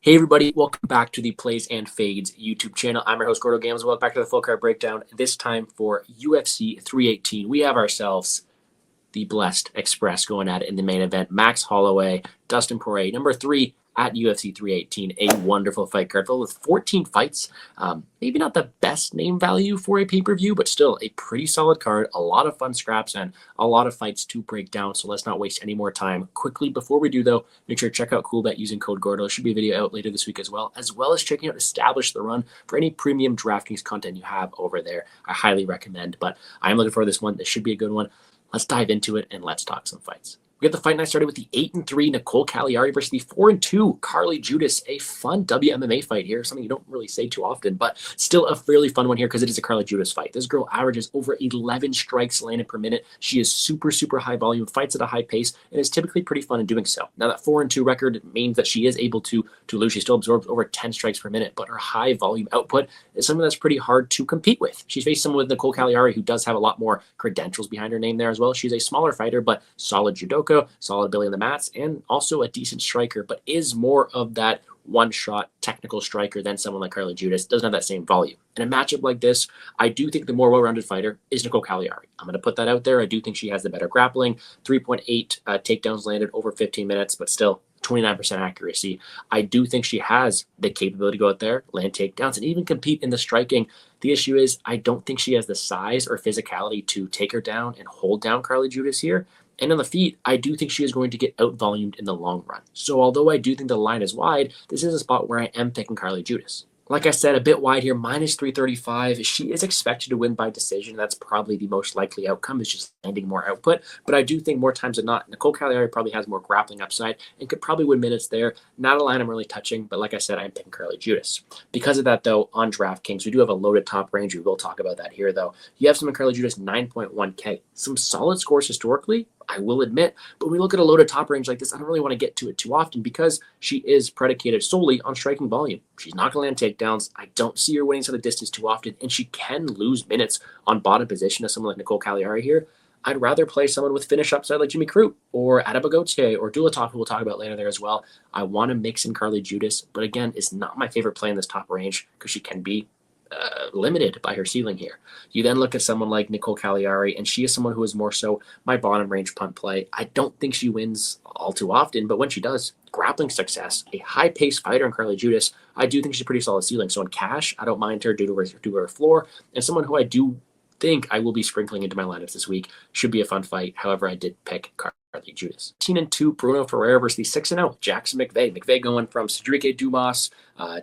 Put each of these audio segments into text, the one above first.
Hey everybody, welcome back to the Plays and Fades YouTube channel. I'm your host, Gordo Gambles. Welcome back to the full card breakdown. This time for UFC 318. We have ourselves the Blessed Express going at it in the main event. Max Holloway, Dustin Poirier, number 3 at UFC 318. A wonderful fight card filled with 14 fights. Maybe not the best name value for a pay-per-view, but still a pretty solid card. A lot of fun scraps and a lot of fights to break down. So let's not waste any more time. Quickly, before we do though, make sure to check out CoolBet using code Gordo. There should be a video out later this week as well as checking out Establish the Run for any premium DraftKings content you have over there. I highly recommend, but I'm looking for this one. This should be a good one. Let's dive into it and let's talk some fights. We got the fight night started with the 8-3 Nicole Caliari versus the 4-2 Carly Judice. A fun WMMA fight here, something you don't really say too often, but still a fairly fun one here because it is a Carly Judice fight. This girl averages over 11 strikes landed per minute. She is super high volume, fights at a high pace, and is typically pretty fun in doing so. Now that 4-2 record means that she is able to lose. She still absorbs over 10 strikes per minute, but her high volume output is something that's pretty hard to compete with. She's faced someone with Nicole Caliari who does have a lot more credentials behind her name there as well. She's a smaller fighter, but solid judoka, solid ability on the mats, and also a decent striker, but is more of that one-shot technical striker than someone like Carly Judice. Doesn't have that same volume. In a matchup like this, I do think the more well-rounded fighter is Nicole Caliari. I'm going to put that out there. I do think she has the better grappling, 3.8 takedowns landed over 15 minutes, but still 29% accuracy. I do think she has the capability to go out there, land takedowns, and even compete in the striking. The issue is I don't think she has the size or physicality to take her down and hold down Carly Judice here. And on the feet, I do think she is going to get out-volumed in the long run. So although I do think the line is wide, this is a spot where I am picking Carly Judice. Like I said, a bit wide here, minus 335. She is expected to win by decision. That's probably the most likely outcome, is just landing more output. But I do think more times than not, Nicole Caliari probably has more grappling upside and could probably win minutes there. Not a line I'm really touching, but like I said, I'm picking Carly Judice. Because of that, though, on DraftKings, we do have a loaded top range. We will talk about that here, though. You have some Carly Judice, 9.1K. Some solid scores historically, I will admit, but when we look at a loaded top range like this, I don't really want to get to it too often because she is predicated solely on striking volume. She's not going to land takedowns. I don't see her winning to the distance too often, and she can lose minutes on bottom position as someone like Nicole Caliari here. I'd rather play someone with finish upside like Jimmy Crute or Gautier or Dulatov, who we'll talk about later there as well. I want to mix in Carly Judice, but again, it's not my favorite play in this top range because she can be limited by her ceiling here. You then look at someone like Nicole Caliari, and she is someone who is more so my bottom range punt play. I don't think she wins all too often, but when she does, grappling success, a high-paced fighter in Carly Judice, I do think she's a pretty solid ceiling. So in cash, I don't mind her due to her floor, and someone who I do think I will be sprinkling into my lineups this week. Should be a fun fight. However, I did pick Carly Judice. 13-2 Bruno Ferreira versus the 6-0 Jackson McVey. McVey going from Cedric Dumas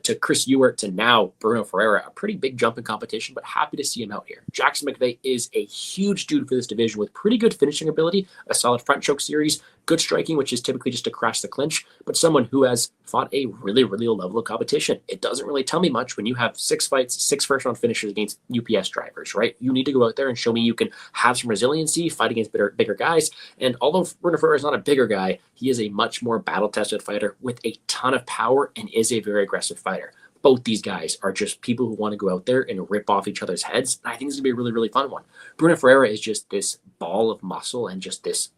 to Chris Ewart to now Bruno Ferreira. A pretty big jump in competition, but happy to see him out here. Jackson McVey is a huge dude for this division with pretty good finishing ability, a solid front choke series, good striking, which is typically just to crash the clinch, but someone who has fought a really low level of competition. It doesn't really tell me much when you have 6 fights, 6 first-round finishes against UPS drivers, right? You need to go out there and show me you can have some resiliency, fight against bigger guys, and although Bruno Ferreira is not a bigger guy, he is a much more battle-tested fighter with a ton of power and is a very aggressive fighter. Both these guys are just people who want to go out there and rip off each other's heads. I think this is going to be a really fun one. Bruno Ferreira is just this ball of muscle and just this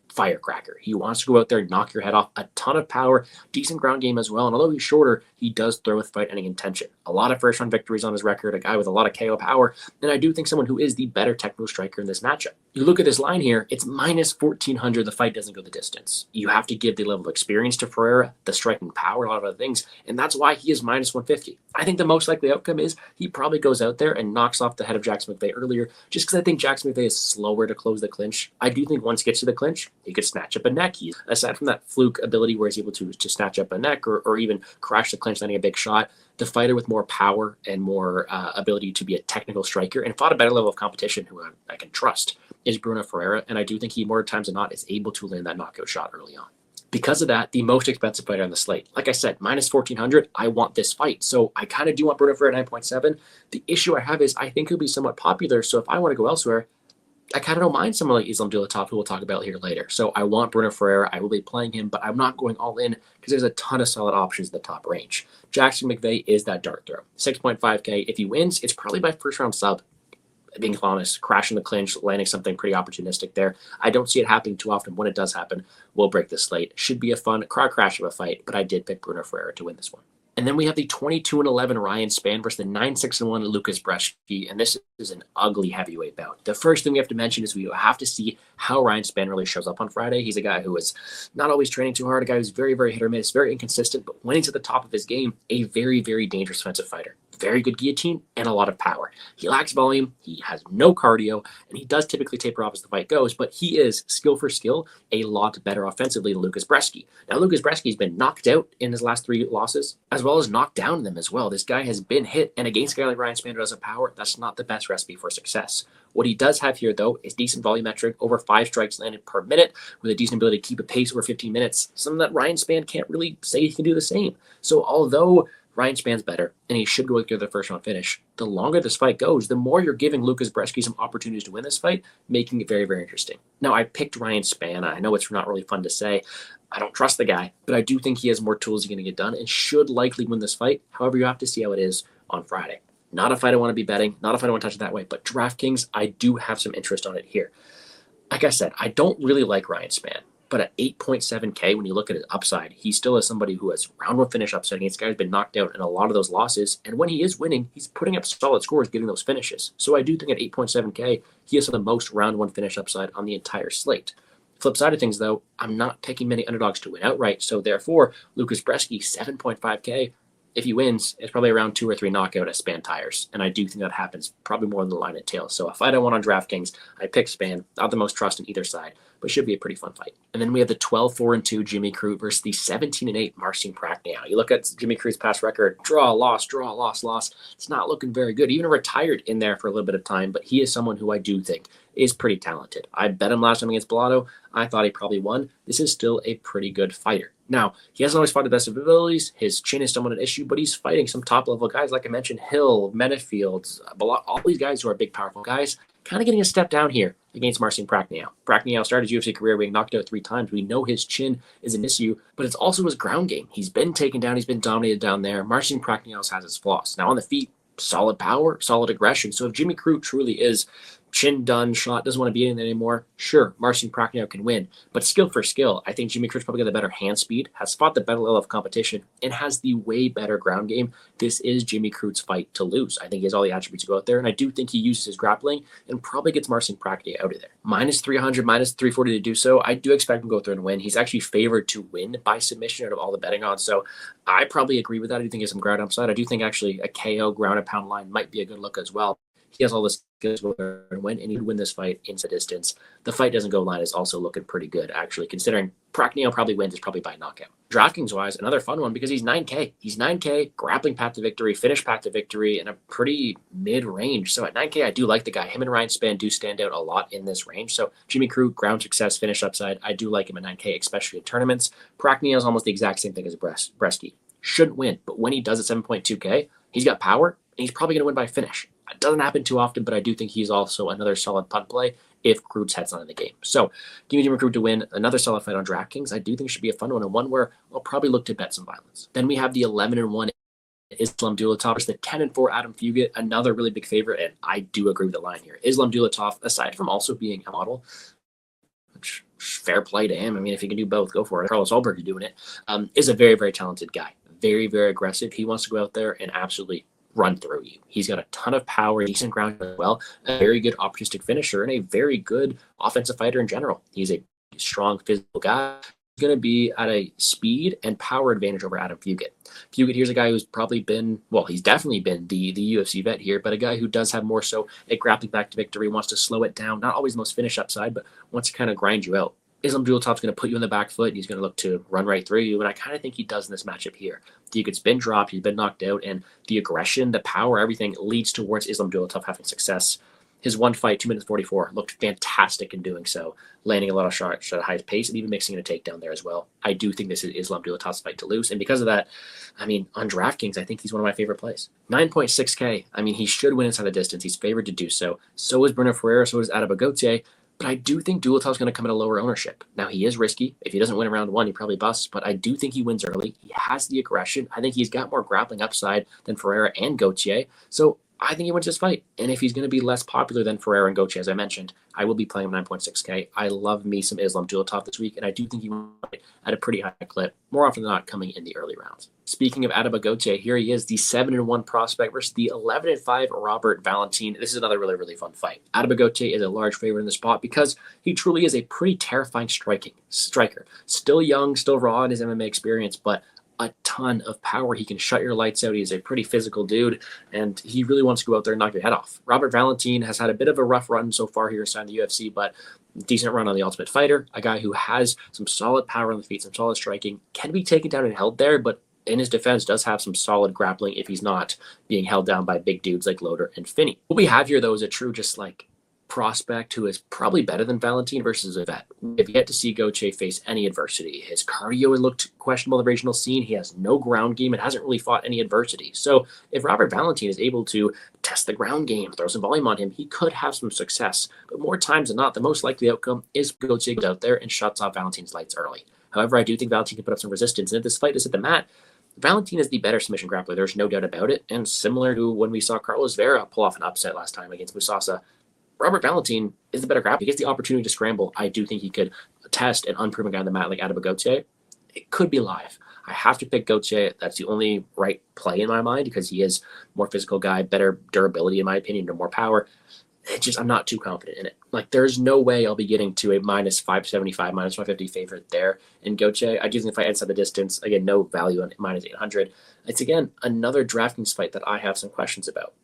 firecracker. He wants to go out there and knock your head off. A ton of power, decent ground game as well. And although he's shorter, he does throw with fight-ending intention. A lot of first-round victories on his record, a guy with a lot of KO power, and I do think someone who is the better technical striker in this matchup. You look at this line here, it's minus 1,400. The fight doesn't go the distance. You have to give the level of experience to Ferreira, the striking power, a lot of other things, and that's why he is minus 150. I think the most likely outcome is he probably goes out there and knocks off the head of Jackson McVey earlier, just because I think Jackson McVey is slower to close the clinch. I do think once he gets to the clinch, he could snatch up a neck. Aside from that fluke ability where he's able to snatch up a neck or even crash the clinch, landing a big shot, the fighter with more power and more ability to be a technical striker and fought a better level of competition who I can trust is Bruno Ferreira, and I do think he more times than not is able to land that knockout shot early on. Because of that, the most expensive fighter on the slate. Like I said, minus 1,400, I want this fight. So I kind of do want Bruno Ferreira at 9.7. The issue I have is I think he'll be somewhat popular, so if I want to go elsewhere, I kind of don't mind someone like Islam Dulatov, who we'll talk about here later. So I want Bruno Ferreira. I will be playing him, but I'm not going all in because there's a ton of solid options in the top range. Jackson McVey is that dart throw. 6.5K. If he wins, it's probably by first-round sub. being honest, crashing the clinch, landing something pretty opportunistic there. I don't see it happening too often. When it does happen, we'll break the slate. Should be a fun car crash of a fight, but I did pick Bruno Ferreira to win this one. And then we have the 22-11 Ryan Spann versus the 9-6-1 Lucas Brzeski, and this is an ugly heavyweight bout. The first thing we have to mention is we have to see how Ryan Spann really shows up on Friday. He's a guy who is not always training too hard, a guy who's very, very hit or miss, very inconsistent, but when he's at the top of his game, a very, very dangerous offensive fighter. Very good guillotine and a lot of power. He lacks volume, he has no cardio, and he does typically taper off as the fight goes, but he is, skill for skill, a lot better offensively than Lucas Brzeski. Now, Lucas Brzeski's been knocked out in his last 3 losses, as well as knocked down in them as well. This guy has been hit, and against a guy like Ryan Spann who has a power, that's not the best recipe for success. What he does have here, though, is decent volumetric, over 5 strikes landed per minute, with a decent ability to keep a pace over 15 minutes, something that Ryan Spann can't really say he can do the same. So although Ryan Spann's better, and he should go with the first round finish, the longer this fight goes, the more you're giving Lucas Brzeski some opportunities to win this fight, making it very, very interesting. Now, I picked Ryan Spann. I know it's not really fun to say. I don't trust the guy, but I do think he has more tools he's going to get done and should likely win this fight. However, you have to see how it is on Friday. Not a fight I want to be betting, not a fight I want to touch it that way, but DraftKings, I do have some interest on it here. Like I said, I don't really like Ryan Spann. But at 8.7K, when you look at his upside, he still is somebody who has round 1 finish upside against guys who've been knocked out in a lot of those losses. And when he is winning, he's putting up solid scores, getting those finishes. So I do think at 8.7K, he has the most round 1 finish upside on the entire slate. Flip side of things, though, I'm not picking many underdogs to win outright. So therefore, Lucas Brzeski, 7.5K. If he wins, it's probably around 2 or 3 knockout at Spann tires. And I do think that happens probably more than the line it tails. So a fight I want on DraftKings, I pick Spann. Not the most trust in either side, but should be a pretty fun fight. And then we have the 12-4-2 Jimmy Crute versus the 17-8 Marcin Prachnio. You look at Jimmy Crute's past record, draw, loss, loss. It's not looking very good. Even retired in there for a little bit of time, but he is someone who I do think is pretty talented. I bet him last time against Prado. I thought he probably won. This is still a pretty good fighter. Now, he hasn't always fought the best of abilities. His chin is somewhat an issue, but he's fighting some top-level guys, like I mentioned, Hill, Menafield, all these guys who are big, powerful guys, kind of getting a step down here against Marcin Prachnio. Prachnio started his UFC career being knocked out 3 times. We know his chin is an issue, but it's also his ground game. He's been taken down. He's been dominated down there. Marcin Prachnio has his flaws. Now, on the feet, solid power, solid aggression. So if Jimmy Crute truly is chin done, shot, doesn't want to be in there anymore, sure, Marcin Prachnio can win. But skill for skill, I think Jimmy Crute's probably got the better hand speed, has fought the better level of competition, and has the way better ground game. This is Jimmy Crute's fight to lose. I think he has all the attributes to go out there, and I do think he uses his grappling and probably gets Marcin Prachnio out of there. -300, -340 to do so. I do expect him to go through and win. He's actually favored to win by submission out of all the betting odds, so I probably agree with that. I do think he has some ground upside. I do think actually a KO ground and pound line might be a good look as well. He has all the skills to win, and he'd win this fight into distance. The fight doesn't go line is also looking pretty good, actually, considering Prachnio probably wins, is probably by knockout. DraftKings-wise, another fun one because he's 9K. He's 9K, grappling path to victory, finish path to victory, and a pretty mid-range. So at 9K, I do like the guy. Him and Ryan Spann do stand out a lot in this range. So Jimmy Crute, ground success, finish upside. I do like him at 9K, especially in tournaments. Prachnio is almost the exact same thing as Brzeski. Shouldn't win, but when he does at 7.2K, he's got power, and he's probably going to win by finish. It doesn't happen too often, but I do think he's also another solid punt play if Crute's head's not in the game. So give me Jimmy Crute to win. Another solid fight on DraftKings. I do think it should be a fun one, and one where I'll probably look to bet some violence. Then we have the 11-1 Islam Dulatov versus the 10-4 Adam Fugitt, another really big favorite, and I do agree with the line here. Islam Dulatov, aside from also being a model, which fair play to him. I mean, if he can do both, go for it. Carlos Ulberg is doing it. Is a very, very talented guy. Very, very aggressive. He wants to go out there and absolutely run through you. He's got a ton of power, decent ground as well, a very good opportunistic finisher, and a very good offensive fighter in general. He's a strong physical guy. He's going to be at a speed and power advantage over Adam Fugitt. Fugitt here's a guy who's probably been, well, he's definitely been the UFC vet here, but a guy who does have more so a grappling back to victory, wants to slow it down, not always the most finish upside, but wants to kind of grind you out. Islam Dulatov's going to put you in the back foot, and he's going to look to run right through you, and I kind of think he does in this matchup here. Fugitt's been dropped, he's been knocked out, and the aggression, the power, everything leads towards Islam Dulatov having success. His one fight, 2 minutes 44, looked fantastic in doing so, landing a lot of shots at a high pace and even mixing in a takedown there as well. I do think this is Islam Dulatov's fight to lose, and because of that, I mean, on DraftKings, I think he's one of my favorite plays. 9.6K, I mean, he should win inside the distance. He's favored to do so. So is Bruno Ferreira, so is Gautier. But I do think Dulatov's going to come at a lower ownership. Now, he is risky. If he doesn't win round 1, he probably busts. But I do think he wins early. He has the aggression. I think he's got more grappling upside than Ferreira and Gautier. So I think he wins this fight. And if he's going to be less popular than Ferreira and Gautier, as I mentioned, I will be playing him 9.6K. I love me some Islam Dulatov this week, and I do think he will fight at a pretty high clip, more often than not coming in the early rounds. Speaking of Gautier, here he is, the 7-1 prospect versus the 11-5 Robert Valentin. This is another really, really fun fight. Gautier is a large favorite in the spot because he truly is a pretty terrifying striker. Still young, still raw in his MMA experience, but a ton of power. He can shut your lights out. He's a pretty physical dude, and he really wants to go out there and knock your head off. Robert Valentin has had a bit of a rough run so far here inside the UFC, but decent run on the Ultimate Fighter. A guy who has some solid power on the feet, some solid striking, can be taken down and held there, but in his defense does have some solid grappling if he's not being held down by big dudes like Loader and Finney. What we have here, though, is a true just like prospect who is probably better than Valentin versus a vet. We've yet to see Gautier face any adversity. His cardio has looked questionable in the regional scene. He has no ground game and hasn't really fought any adversity. So if Robert Valentin is able to test the ground game, throw some volume on him, he could have some success. But more times than not, the most likely outcome is Gautier goes out there and shuts off Valentin's lights early. However, I do think Valentin can put up some resistance. And if this fight is at the mat, Valentin is the better submission grappler. There's no doubt about it. And similar to when we saw Carlos Vera pull off an upset last time against Musasa, Robert Valentin is the better grappler. He gets the opportunity to scramble. I do think he could test an unproven guy on the mat like Gautier. It could be live. I have to pick Gautier. That's the only right play in my mind because he is more physical guy, better durability in my opinion, and more power. I'm not too confident in it. Like, there's no way I'll be getting to a minus 575, minus 550 favorite there in Gautier. I do think if I inside the distance, again, no value on minus 800. It's, again, another DraftKings fight that I have some questions about.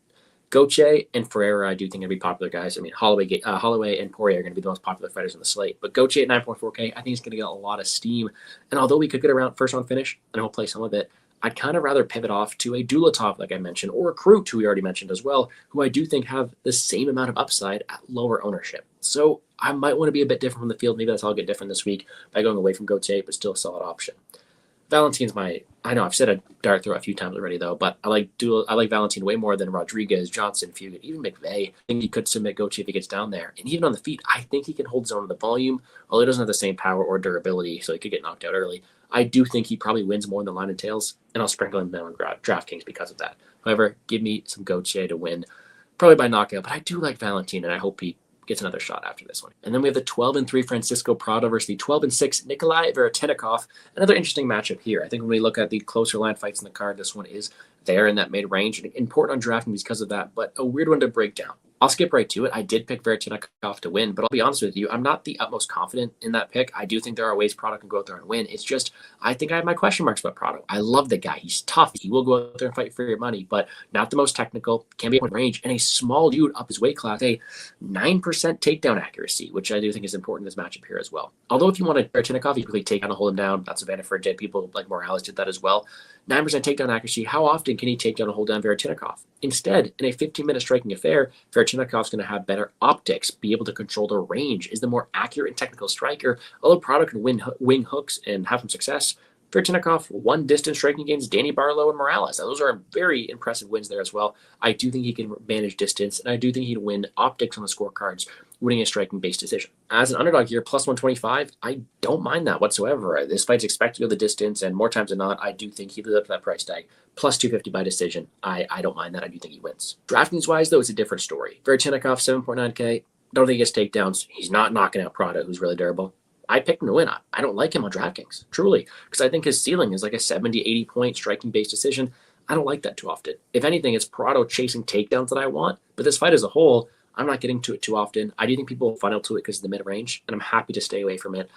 Gautier and Ferreira, I do think, are going to be popular guys. I mean, Holloway and Poirier are going to be the most popular fighters in the slate. But Gautier at 9.4K, I think he's going to get a lot of steam. And although we could get a first round finish, and he'll play some of it, I'd kind of rather pivot off to a Dulatov, like I mentioned, or a Crute, who we already mentioned as well, who I do think have the same amount of upside at lower ownership. So I might want to be a bit different from the field. Maybe that's how I'll get different this week by going away from Gautier, but still a solid option. Valentin's I know I've said a dart throw a few times already, though, but I like Valentin way more than Rodriguez, Johnson, Fugitt, even McVey. I think he could submit Gautier if he gets down there. And even on the feet, I think he can hold his own in the volume, although he doesn't have the same power or durability, so he could get knocked out early. I do think he probably wins more in the line and tails, and I'll sprinkle him down on DraftKings because of that. However, give me some Gautier to win, probably by knockout, but I do like Valentin, and I hope he gets another shot after this one. And then we have the 12-3 Francisco Prado versus the 12-6 Nikolai Veretennikov. Another interesting matchup here. I think when we look at the closer line fights in the card, this one is there in that mid-range, and important on drafting because of that, but a weird one to break down. I'll skip right to it. I did pick Veretennikov to win, but I'll be honest with you, I'm not the utmost confident in that pick. I do think there are ways Prado can go out there and win. It's just, I think I have my question marks about Prado. I love the guy. He's tough. He will go out there and fight for your money, but not the most technical, can be at range, and a small dude up his weight class, a 9% takedown accuracy, which I do think is important in this matchup here as well. Although if you wanted Veretennikov, you quickly take down and hold him down. That's a advantage for dead people like Morales did that as well. 9% takedown accuracy. How often can he take down and hold down Veretennikov? Instead, in a 15-minute striking affair, Veretennikov's going to have better optics, be able to control the range, is the more accurate and technical striker. Although Prado can wing hooks and have some success, Veretennikov won distance striking against Danny Barlow and Morales. Now, those are very impressive wins there as well. I do think he can manage distance, and I do think he'd win optics on the scorecards, winning a striking-based decision. As an underdog here, plus 125, I don't mind that whatsoever. This fight's expected to go the distance, and more times than not, I do think he lives up to that price tag. Plus 250 by decision. I don't mind that. I do think he wins. DraftKings-wise, though, it's a different story. Veretennikov, 7.9K. Don't think he gets takedowns. He's not knocking out Prado, who's really durable. I picked him to win. I don't like him on DraftKings, truly, because I think his ceiling is like a 70, 80-point striking-based decision. I don't like that too often. If anything, it's Prado chasing takedowns that I want, but this fight as a whole, I'm not getting to it too often. I do think people funnel to it because of the mid-range, and I'm happy to stay away from it.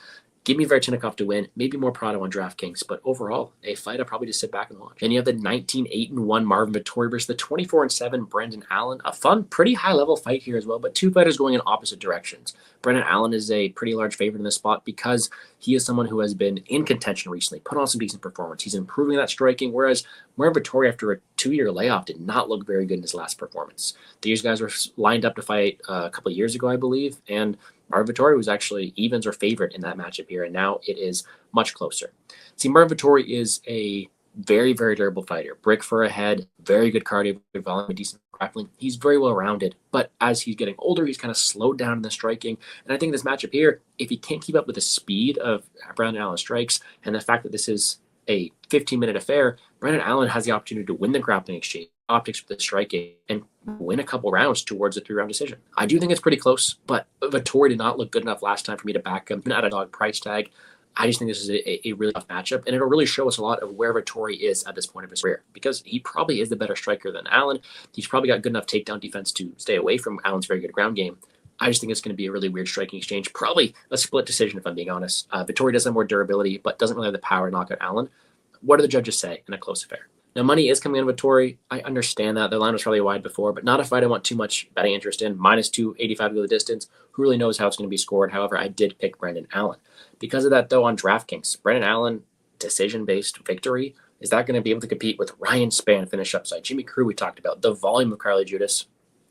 Give me Veretennikov to win, maybe more Prado on DraftKings, but overall, a fight I'll probably just sit back and watch. Then you have the 19-8-1 Marvin Vettori versus the 24-7 Brendan Allen. A fun, pretty high-level fight here as well, but two fighters going in opposite directions. Brendan Allen is a pretty large favorite in this spot because he is someone who has been in contention recently, put on some decent performance. He's improving that striking, whereas Marvin Vettori, after a 2-year layoff, did not look very good in his last performance. These guys were lined up to fight a couple of years ago, I believe, and Marvin Vettori was actually evens or favorite in that matchup here, and now it is much closer. See, Marvin Vettori is a very, very durable fighter. Brick for a head, very good cardio, good volume, decent grappling. He's very well-rounded, but as he's getting older, he's kind of slowed down in the striking. And I think this matchup here, if he can't keep up with the speed of Brendan Allen's strikes and the fact that this is a 15-minute affair, Brendan Allen has the opportunity to win the grappling exchange, optics with the striking, and win a couple rounds towards a 3-round decision. I do think it's pretty close, but Vettori did not look good enough last time for me to back him at a dog price tag. I just think this is a really tough matchup, and it'll really show us a lot of where Vettori is at this point of his career, because he probably is the better striker than Allen. He's probably got good enough takedown defense to stay away from Allen's very good ground game. I just think it's going to be a really weird striking exchange, probably a split decision if I'm being honest. Vettori does have more durability, but doesn't really have the power to knock out Allen. What do the judges say in a close affair? Now, money is coming in Vettori. I understand that. The line was probably wide before, but not a fight I want too much betting interest in. Minus 285 to go the distance. Who really knows how it's going to be scored? However, I did pick Brendan Allen. Because of that, though, on DraftKings, Brendan Allen, decision-based victory, is that going to be able to compete with Ryan Spann finish upside? Jimmy Crute we talked about. The volume of Carly Judice.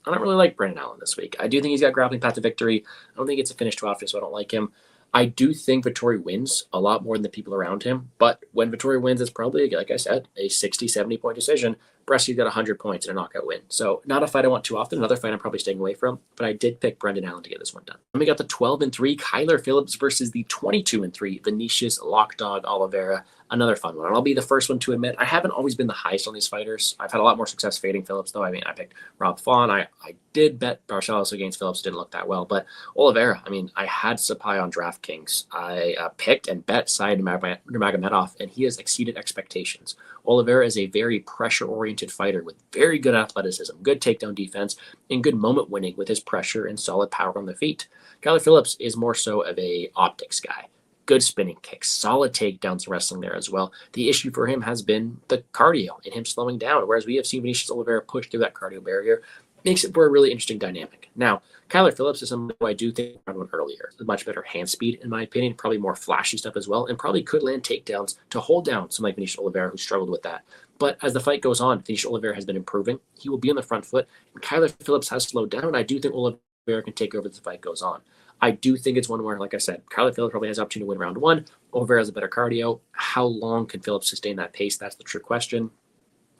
I don't really like Brendan Allen this week. I do think he's got grappling path to victory. I don't think it's a finish too often, so I don't like him. I do think Vettori wins a lot more than the people around him, but when Vettori wins, it's probably, like I said, a 60, 70-point decision. Brzeski's got 100 points in a knockout win. So not a fight I want too often, another fight I'm probably staying away from, but I did pick Brendan Allen to get this one done. Then we got the 12-3 Kyler Phillips versus the 22-3 Vinicius Lockdog Olivieria. Another fun one. And I'll be the first one to admit, I haven't always been the highest on these fighters. I've had a lot more success fading Phillips, though. I mean, I picked Rob Font. I did bet Barcelos against Phillips. Didn't look that well. But Olivieria, I mean, I had Sapai on DraftKings. I picked and bet Said Nurmagomedov, and he has exceeded expectations. Olivieria is a very pressure-oriented fighter with very good athleticism, good takedown defense, and good moment winning with his pressure and solid power on the feet. Kyler Phillips is more so of a optics guy. Good spinning kicks, solid takedowns, wrestling there as well. The issue for him has been the cardio and him slowing down, whereas we have seen Vinicius Olivieria push through that cardio barrier. Makes it for a really interesting dynamic. Now, Kyler Phillips is someone who I do think I went earlier. Much better hand speed, in my opinion, probably more flashy stuff as well, and probably could land takedowns to hold down someone like Vinicius Olivieria who struggled with that. But as the fight goes on, Vinicius Olivieria has been improving. He will be on the front foot, and Kyler Phillips has slowed down, and I do think Olivieria can take over as the fight goes on. I do think it's one where, like I said, Kyler Phillips probably has the opportunity to win round one. Olivieria has a better cardio. How long can Phillips sustain that pace? That's the true question.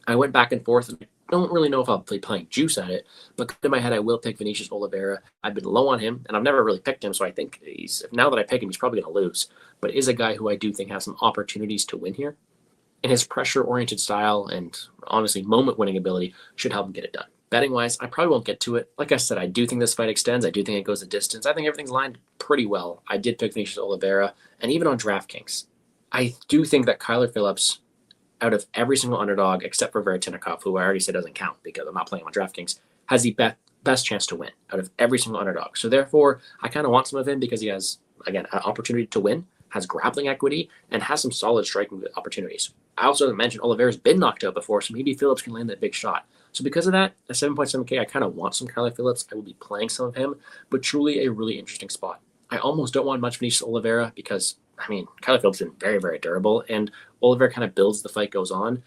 I went back and forth, and I don't really know if I'll be playing juice at it, but in my head, I will pick Vinicius Olivieria. I've been low on him, and I've never really picked him, so I think now that I pick him, he's probably going to lose, but is a guy who I do think has some opportunities to win here, and his pressure-oriented style and, honestly, moment-winning ability should help him get it done. Betting-wise, I probably won't get to it. Like I said, I do think this fight extends. I do think it goes the distance. I think everything's lined pretty well. I did pick Vinicius Olivieria, and even on DraftKings, I do think that Kyler Phillips, out of every single underdog except for Veretennikov, who I already said doesn't count because I'm not playing on DraftKings, has the best chance to win out of every single underdog. So therefore, I kind of want some of him because he has, again, an opportunity to win, has grappling equity, and has some solid striking opportunities. I also mentioned Oliveira's been knocked out before, so maybe Phillips can land that big shot. So because of that, at 7.7K, I kind of want some Kyler Phillips. I will be playing some of him, but truly a really interesting spot. I almost don't want much Vinicius Olivieria because, I mean, Kyler Phillips has been very, very durable, and Olivieria kind of builds as the fight goes on.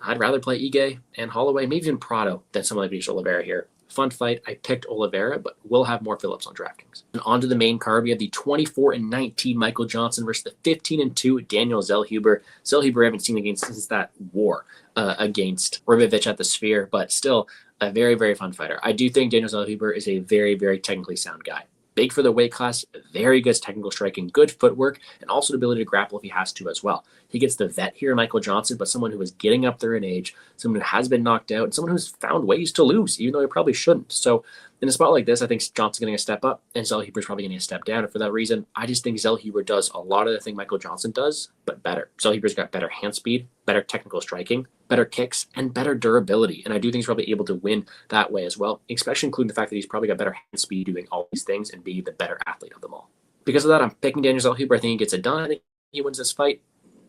I'd rather play Ige and Holloway, maybe even Prado, than someone like Vinicius Olivieria here. Fun fight. I picked Olivieria, but we'll have more Phillips on DraftKings. And on to the main card, we have the 24-19 Michael Johnson versus the 15-2 Daniel Zellhuber. Zellhuber I haven't seen against since that war against Ribovich at the Sphere, but still a very, very fun fighter. I do think Daniel Zellhuber is a very, very technically sound guy. Big for the weight class, very good technical striking, good footwork, and also the ability to grapple if he has to as well. He gets the vet here, Michael Johnson, but someone who is getting up there in age, someone who has been knocked out, and someone who's found ways to lose, even though he probably shouldn't. So in a spot like this, I think Johnson's getting a step up, and Zellhuber's probably getting a step down. And for that reason, I just think Zellhuber does a lot of the thing Michael Johnson does, but better. Zellhuber's got better hand speed, better technical striking, better kicks, and better durability. And I do think he's probably able to win that way as well, especially including the fact that he's probably got better hand speed doing all these things and be the better athlete of them all. Because of that, I'm picking Daniel Zellhuber. I think he gets it done. I think he wins this fight.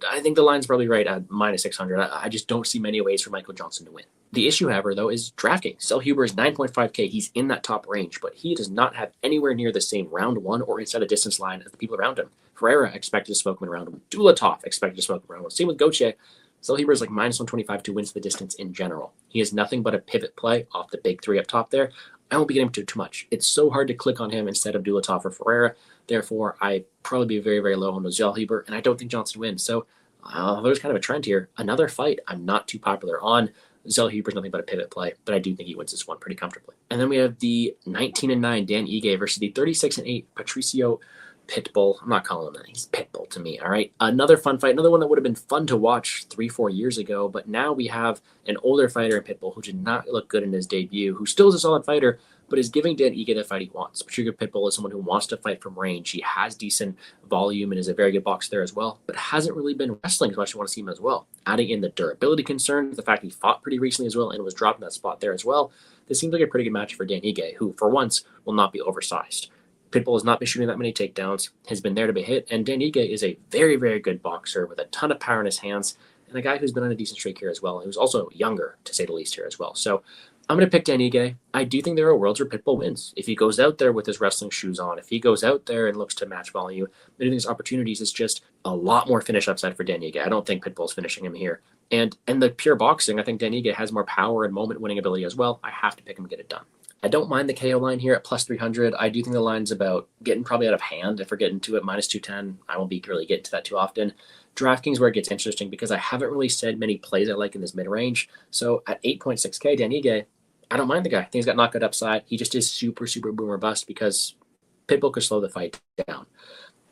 I think the line's probably right at minus 600. I just don't see many ways for Michael Johnson to win. The issue, however, though, is DraftKings. Zellhuber is 9.5K. He's in that top range, but he does not have anywhere near the same round one or inside a distance line as the people around him. Ferreira expected to smoke him in round one. Dulatov expected to smoke him in round one. Same with Gautier. Zellhuber is like minus 125 to win the distance in general. He is nothing but a pivot play off the big three up top there. I won't be getting too much. It's so hard to click on him instead of Dulatov or Ferreira. Therefore, I'd probably be very, very low on Zellhuber, and I don't think Johnson wins. So there's kind of a trend here. Another fight I'm not too popular on. Zellhuber's nothing but a pivot play, but I do think he wins this one pretty comfortably. And then we have the 19-9 Dan Ige versus the 36-8 Patricio Pitbull. I'm not calling him that. He's Pitbull to me, all right? Another fun fight, another one that would have been fun to watch 3-4 years ago, but now we have an older fighter in Pitbull who did not look good in his debut, who still is a solid fighter, but is giving Dan Ige the fight he wants. Patricio Pitbull is someone who wants to fight from range. He has decent volume and is a very good boxer there as well, but hasn't really been wrestling as much as I want to see him as well. Adding in the durability concerns, the fact he fought pretty recently as well and was dropped in that spot there as well, this seems like a pretty good match for Dan Ige, who, for once, will not be oversized. Pitbull has not been shooting that many takedowns, has been there to be hit, and Dan Ige is a very, very good boxer with a ton of power in his hands, and a guy who's been on a decent streak here as well, who's also younger, to say the least, here as well. So I'm going to pick Dan Ige. I do think there are worlds where Pitbull wins. If he goes out there with his wrestling shoes on, if he goes out there and looks to match volume, I think his opportunities is just a lot more finish upside for Dan Ige. I don't think Pitbull's finishing him here. And in the pure boxing, I think Dan Ige has more power and moment-winning ability as well. I have to pick him to get it done. I don't mind the KO line here at plus 300. I do think the line's about getting probably out of hand. If we're getting to it, minus 210, I won't be really getting to that too often. DraftKings where it gets interesting because I haven't really said many plays I like in this mid-range. So at 8.6K, Dan Ige, I don't mind the guy. I think he's got knockout upside. He just is super, super boomer bust because Pitbull could slow the fight down.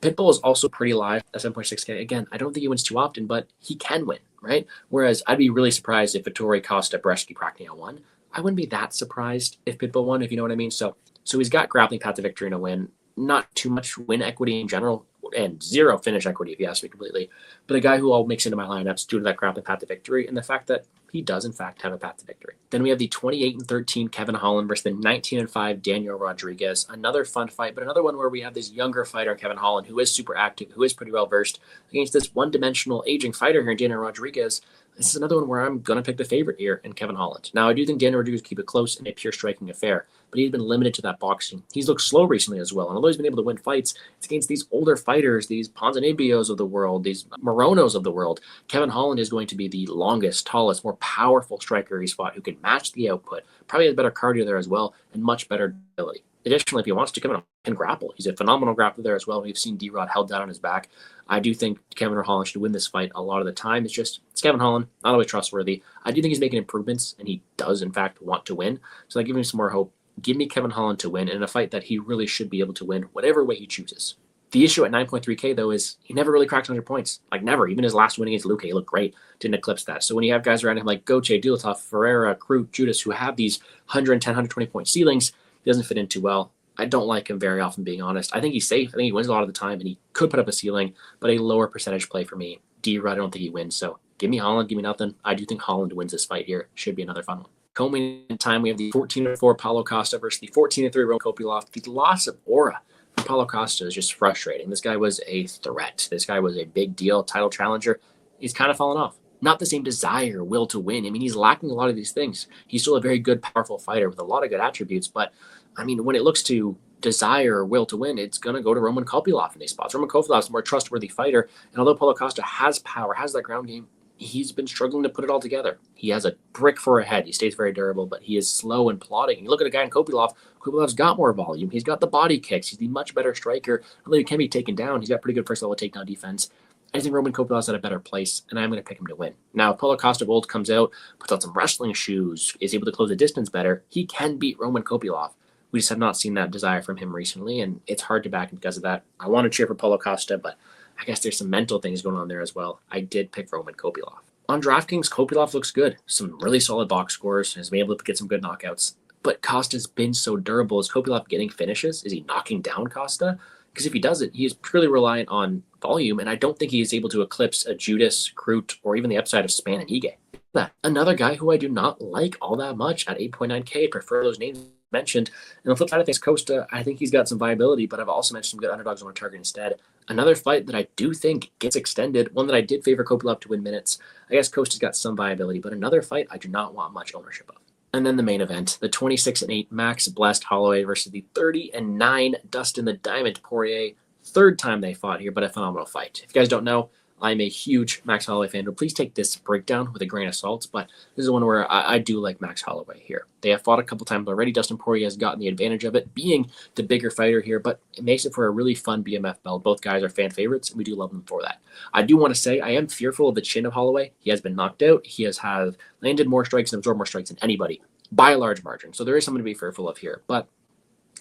Pitbull is also pretty live at 7.6K. Again, I don't think he wins too often, but he can win, right? Whereas I'd be really surprised if Vettori, Costa, Brzeski, Prachnio won. I wouldn't be that surprised if Pitbull won, if you know what I mean. So he's got grappling path to victory and a win. Not too much win equity in general, and zero finish equity, if you ask me completely. But a guy who I'll mix into my lineups due to that grappling path to victory and the fact that he does, in fact, have a path to victory. Then we have the 28-13 Kevin Holland versus the 19-5 Daniel Rodriguez. Another fun fight, but another one where we have this younger fighter, Kevin Holland, who is super active, who is pretty well versed, against this one-dimensional aging fighter here in Daniel Rodriguez. This is another one where I'm going to pick the favorite here in Kevin Holland. Now, I do think Daniel Rodriguez will keep it close in a pure striking affair, but he's been limited to that boxing. He's looked slow recently as well, and although he's been able to win fights, it's against these older fighters, these Ponzinibbio's of the world, these Moronos of the world. Kevin Holland is going to be the longest, tallest, more powerful striker he's fought who can match the output, probably has better cardio there as well, and much better ability. Additionally, if he wants to, Kevin can grapple. He's a phenomenal grappler there as well. We've seen D-Rod held down on his back. I do think Kevin Holland should win this fight a lot of the time. It's Kevin Holland, not always trustworthy. I do think he's making improvements, and he does, in fact, want to win. So that gives me some more hope. Give me Kevin Holland to win in a fight that he really should be able to win, whatever way he chooses. The issue at 9.3K, though, is he never really cracks 100 points. Like, never. Even his last win against Luque, he looked great. Didn't eclipse that. So when you have guys around him like Gautier, Dulatov, Ferreira, Crute, Judice, who have these 110, 120-point ceilings, he doesn't fit in too well. I don't like him very often, being honest. I think he's safe. I think he wins a lot of the time, and he could put up a ceiling, but a lower percentage play for me. D-Rod, I don't think he wins. So give me Holland, give me nothing. I do think Holland wins this fight here. Should be another fun one. Coming in time, we have the 14-4 Paulo Costa versus the 14-3 Roman Kopylov. The loss of aura from Paulo Costa is just frustrating. This guy was a threat. This guy was a big deal, title challenger. He's kind of fallen off. Not the same desire, will to win. I mean, he's lacking a lot of these things. He's still a very good, powerful fighter with a lot of good attributes, but I mean, when it looks to desire or will to win, it's going to go to Roman Kopylov in these spots. Roman Kopylov is a more trustworthy fighter, and although Paulo Costa has power, has that ground game, he's been struggling to put it all together. He has a brick for a head. He stays very durable, but he is slow and plodding. You look at a guy in Kopylov, Kopilov's got more volume. He's got the body kicks. He's the much better striker. Although he can be taken down, he's got pretty good first-level takedown defense. I think Roman Kopilov's at a better place, and I'm going to pick him to win. Now, if Paulo Costa Gold comes out, puts on some wrestling shoes, is able to close the distance better, he can beat Roman Kopylov. We just have not seen that desire from him recently, and it's hard to back him because of that. I want to cheer for Paulo Costa, but I guess there's some mental things going on there as well. I did pick Roman Kopylov. On DraftKings, Kopylov looks good. Some really solid box scores. Has been able to get some good knockouts. But Costa's been so durable. Is Kopylov getting finishes? Is he knocking down Costa? Because if he doesn't, he is purely reliant on volume, and I don't think he is able to eclipse a Judice, Crute, or even the upside of Spann and Ige. Another guy who I do not like all that much at 8.9K. I prefer those names mentioned. And on the flip side of things, Costa, I think he's got some viability, but I've also mentioned some good underdogs on a target instead. Another fight that I do think gets extended, one that I did favor Kopylov to win minutes. I guess Costa's got some viability, but another fight I do not want much ownership of. And then the main event, the 26-8 Max Blessed Holloway versus the 30-9 Dustin the Diamond Poirier. Third time they fought here, but a phenomenal fight. If you guys don't know, I'm a huge Max Holloway fan, but please take this breakdown with a grain of salt. But this is one where I do like Max Holloway here. They have fought a couple times already. Dustin Poirier has gotten the advantage of it, being the bigger fighter here, but it makes it for a really fun BMF belt. Both guys are fan favorites, and we do love them for that. I do want to say I am fearful of the chin of Holloway. He has been knocked out. He has landed more strikes and absorbed more strikes than anybody by a large margin. So there is something to be fearful of here. But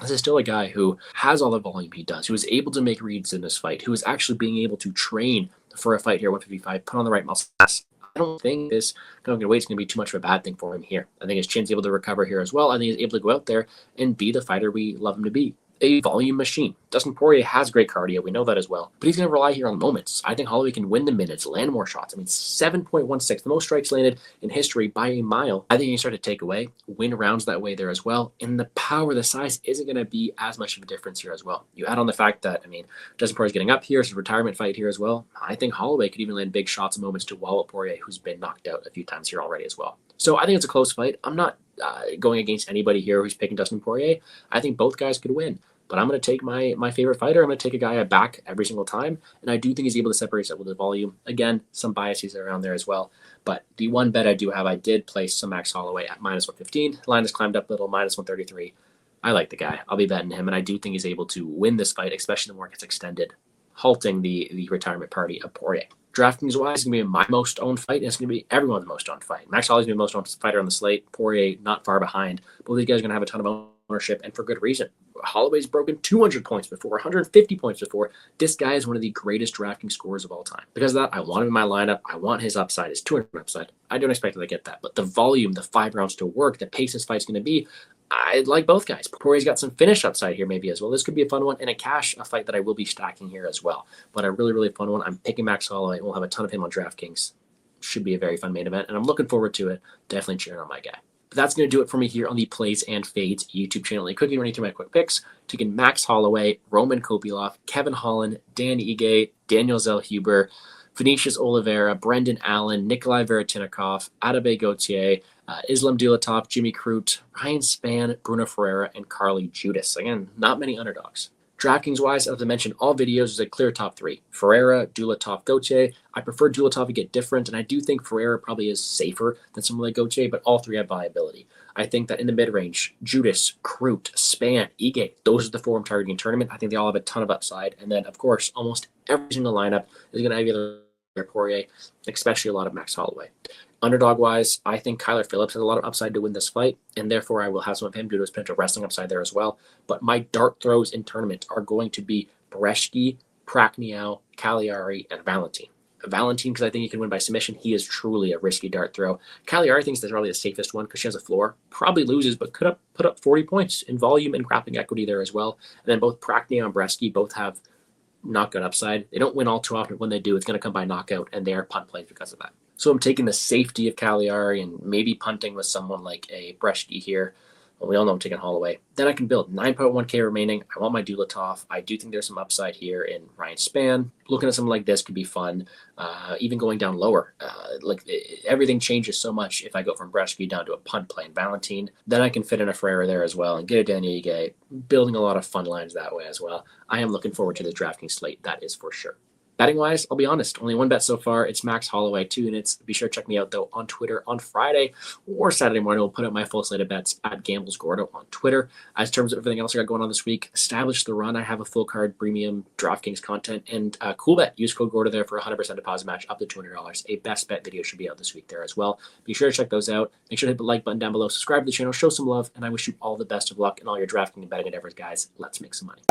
This is still a guy who has all the volume he does, who is able to make reads in this fight, who is actually being able to train for a fight here, 155, put on the right muscle mass. I don't think this going away is going to be too much of a bad thing for him here. I think his chin's able to recover here as well. I think he's able to go out there and be the fighter we love him to be. A volume machine. Dustin Poirier has great cardio. We know that as well. But he's going to rely here on moments. I think Holloway can win the minutes, land more shots. I mean, 7.16, the most strikes landed in history by a mile. I think he can start to take away, win rounds that way there as well. And the power, the size isn't going to be as much of a difference here as well. You add on the fact that, I mean, Dustin Poirier's getting up here. It's a retirement fight here as well. I think Holloway could even land big shots and moments to wallop Poirier, who's been knocked out a few times here already as well. So I think it's a close fight. I'm not going against anybody here who's picking Dustin Poirier. I think both guys could win. But I'm going to take my favorite fighter. I'm going to take a guy I back every single time. And I do think he's able to separate himself with the volume. Again, some biases around there as well. But the one bet I do have, I did place some Max Holloway at minus 115. Line has climbed up a little, minus 133. I like the guy. I'll be betting him. And I do think he's able to win this fight, especially the more it gets extended, halting the retirement party of Poirier. DraftKings wise, it's going to be my most owned fight. And it's going to be everyone's most owned fight. Max Holloway's going to be the most owned fighter on the slate. Poirier not far behind. Both of these guys are going to have a ton of ownership, and for good reason. Holloway's broken 200 points before, 150 points before. This guy is one of the greatest DraftKings scorers of all time. Because of that, I want him in my lineup. I want his upside, his 200 upside. I don't expect that I get that. But the volume, the 5 rounds to work, the pace this fight's going to be, I like both guys. Poirier's got some finish upside here maybe as well. This could be a fun one, and a fight that I will be stacking here as well. But a really, really fun one. I'm picking Max Holloway. We'll have a ton of him on DraftKings. Should be a very fun main event, and I'm looking forward to it. Definitely cheering on my guy. But that's going to do it for me here on the Plays and Fades YouTube channel. And quickly running through my quick picks, taking Max Holloway, Roman Kopylov, Kevin Holland, Dan Ige, Daniel Zellhuber, Vinicius Oliveira, Brendan Allen, Nikolai Veretennikov, Atabey Gautier, Islam Dulatov, Jimmy Crute, Ryan Spann, Bruno Ferreira, and Carly Judice. Again, not many underdogs. DraftKings-wise, as I mentioned, all videos is a clear top 3. Ferreira, Dulatov, Gautier. I prefer Dulatov to get different, and I do think Ferreira probably is safer than someone like Gautier, but all 3 have viability. I think that in the mid-range, Judice, Crute, Spann, Ige, those are the 4 I'm targeting tournament. I think they all have a ton of upside. And then, of course, almost every single lineup is going to have either Poirier, especially a lot of Max Holloway. Underdog-wise, I think Phillips has a lot of upside to win this fight, and therefore I will have some of him due to his potential wrestling upside there as well. But my dart throws in tournament are going to be Brzeski, Prachnio, Caliari, and Valentin. Valentin, because I think he can win by submission. He is truly a risky dart throw. Caliari thinks that's probably the safest one because she has a floor. Probably loses, but could put up 40 points in volume and grappling equity there as well. And then both Prachnio and Brzeski both have knockout upside. They don't win all too often. When they do, it's going to come by knockout, and they are punt plays because of that. So I'm taking the safety of Caliari and maybe punting with someone like a Brzeski here. Well, we all know I'm taking Holloway. Then I can build 9.1K remaining. I want my Dulatov. I do think there's some upside here in Ryan Spann. Looking at something like this could be fun. Even going down lower. Everything changes so much if I go from Brzeski down to a punt play in Valentin. Then I can fit in a Ferreira there as well and get a Daniel Ige. Building a lot of fun lines that way as well. I am looking forward to the DraftKings slate. That is for sure. Betting-wise, I'll be honest, only one bet so far. It's Max Holloway, 2 units. Be sure to check me out, though, on Twitter on Friday or Saturday morning. We'll put out my full slate of bets at gamblesgordo on Twitter. As terms of everything else I got going on this week, establish the run. I have a full card premium DraftKings content and cool bet. Use code GORDO there for a 100% deposit match up to $200. A best bet video should be out this week there as well. Be sure to check those out. Make sure to hit the like button down below. Subscribe to the channel. Show some love. And I wish you all the best of luck in all your DraftKings and betting endeavors, guys. Let's make some money.